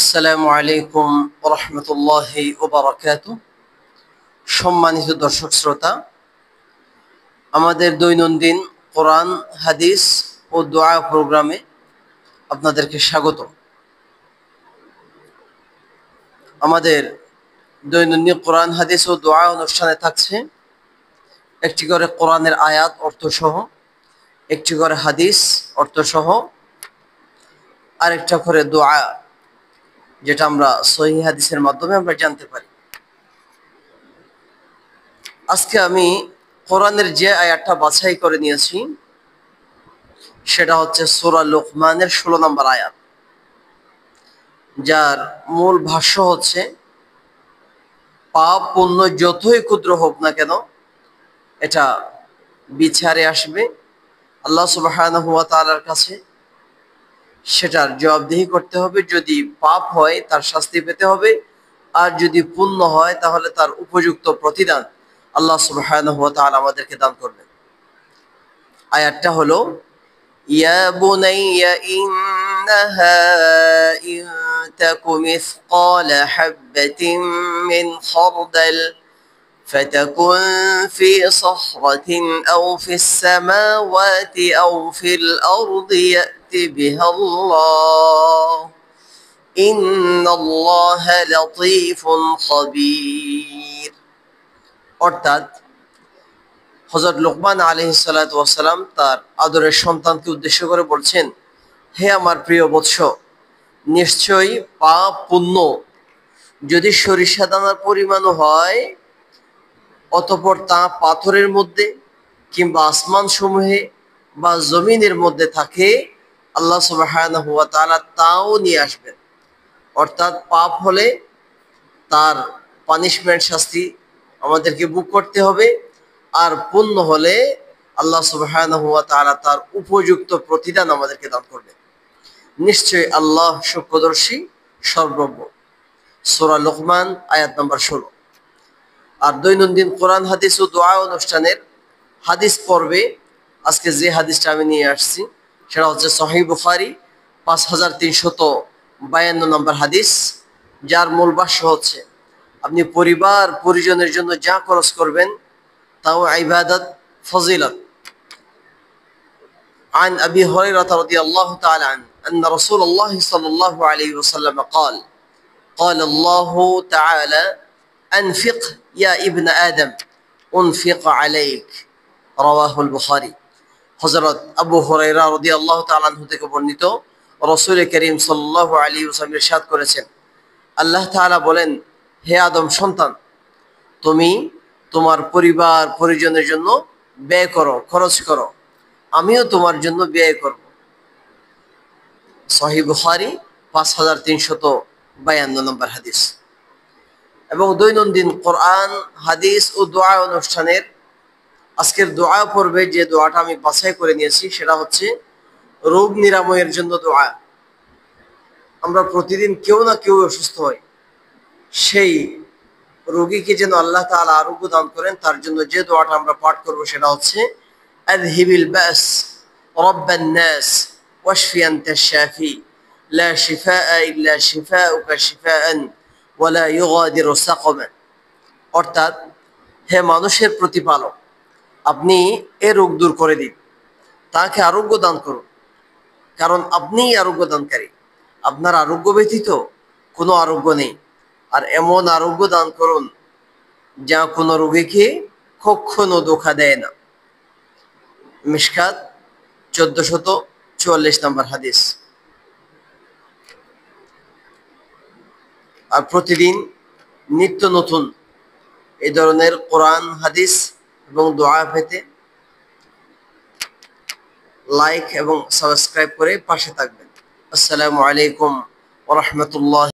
আসসালামু আলাইকুম ওয়া রাহমাতুল্লাহি ওয়া বারাকাতুহু। সম্মানিত দর্শক শ্রোতা, আমাদের দৈনন্দিন কোরআন, হাদিস ও দোয়া প্রোগ্রামে আপনাদেরকে স্বাগত। আমাদের দৈনন্দিন কোরআন, হাদিস ও দোয়া অনুষ্ঠানে থাকছে একটি করে কোরআনের আয়াত অর্থসহ, একটি করে হাদিস অর্থসহ, আরেকটা করে দোয়া, যেটা আমরা সহিহ হাদিসের মাধ্যমে আমরা জানতে পারি। আজকে আমি কোরআনের যে আয়াতটা বাছাই করে নিয়েছি সেটা হচ্ছে সূরা লুকমানের 16 নম্বর আয়াত, যার মূল ভাষ্য হচ্ছে, পাপ পুণ্য যতই ক্ষুদ্র হোক না কেন এটা বিচারে আসবে, আল্লাহ সুবহানাহু ওয়া তাআলার কাছে সেটার জবাবদিহি করতে হবে। যদি পাপ হয় তার শাস্তি পেতে হবে, আর যদি পুণ্য হয় তাহলে তার উপযুক্ত প্রতিদান আল্লাহ সুবহানাহু ওয়া তাআলা আমাদেরকে দান করবেন। আয়াতটা হলো, ইয়া বুনাইয়া ইন্নাহা ইন তাকু মিসকালা হাববাতিন মিন খারদাল فتكن في صخرة أو في السماوات أو في الأرض يأت بها الله إن الله لطيف خبير। অর্থাৎ হযরত লোকমান আলাইহিস সালাতু ওয়াস সালাম তার আদরের সন্তানকে উদ্দেশ্য করে বলছেন, হে আমার প্রিয় বৎস, নিশ্চয়ই পাপ পুণ্য যদি সরিষা দানার পরিমাণও হয়, অতঃপর তা পাথরের মধ্যে কিংবা আসমান সমূহে বা জমিনের মধ্যে থাকে, আল্লাহ সুবহানাহু ওয়া তাআলা তাও নিয়ে আসবেন। অর্থাৎ পাপ হলে তার পানিশমেন্ট, শাস্তি আমাদেরকে ভোগ করতে হবে, আর পুণ্য হলে আল্লাহ সুবহানাহু ওয়া তাআলা তার উপযুক্ত প্রতিদান আমাদেরকে দান করবেন। নিশ্চয়ই আল্লাহ সূক্ষ্মদর্শী, সর্বজ্ঞ। সূরা লুকমান আয়াত নম্বর 16। আর দৈনন্দিন কোরআন, হাদিস ও দোয়া অনুষ্ঠানের হাদিস পর্বে আজকে যে হাদিসটা আমি নিয়ে আসছি সেটা হচ্ছে সহিহ বুখারী 5352 নম্বর হাদিস, যার মূল ভাষ্য হচ্ছে, আপনি পরিবার পরিজনের জন্য যা খরচ করবেন তাও ইবাদত, ফজিলত। عن أبي هريرة رضي الله تعالى عنه أن رسول الله صلى الله عليه وسلم قال قال الله تعالى أنفق يا ابن آدم أنفق عليك رواه البخاري। হযরত আবু হুরায়রা রাদিয়াল্লাহু তাআলা আনহু থেকে বর্ণিত, রাসূল করিম সাল্লাল্লাহু আলাইহি ওয়াসাল্লাম ইরশাদ করেছেন, আল্লাহ তাআলা বলেন, হে আদম সন্তান, তুমি তোমার পরিবার পরিজনের জন্য ব্যয় করো, খরচ করো, আমিও তোমার জন্য ব্যয় করব। সহিহ বুখারী 5352 নম্বর হাদিস। এবং দৈনন্দিন কোরআন, হাদিস ও দোয়া অনুষ্ঠানের আজকের দোয়া পর্বে যে দোয়াটা আমি বাছাই করে নিয়েছি সেটা হচ্ছে রোগ নিরাময়ের জন্য দোয়া। আমরা প্রতিদিন কেউ না কেউ অসুস্থ হই, সেই রোগীকে যেন আল্লাহ তাআলা আরোগ্য দান করেন, তার জন্য যে দোয়াটা আমরা পাঠ করব সেটা হচ্ছে, আযহিবিল বাস রাব্বান নাস ওয়াশফি আনতাশ শাফি লা শিফাআ ইল্লা শিফাউকা শিফাআন ওয়া লা ইউগাদিরু সাকামা। অর্থাৎ, হে মানুষের প্রতিপালক, আপনি এ রোগ দূর করে দিন, তাকে আরোগ্য দান করুন, কারণ আপনিই আরোগ্য দানকারী, আপনার আরোগ্য ব্যতীত কোনো আরোগ্য নেই। আর এমন আরোগ্য দান করুন যা কোনো রোগীকে কখনো ধোঁকা দেয় না। মিশকাত 1444 নম্বর হাদিস। আর প্রতিদিন নিত্য নতুন এই ধরনের কোরআন, হাদিস এবং দোয়া পেতে লাইক এবং সাবস্ক্রাইব করে পাশে থাকবেন। আসসালামু আলাইকুম ওয়া রাহমাতুল্লাহ।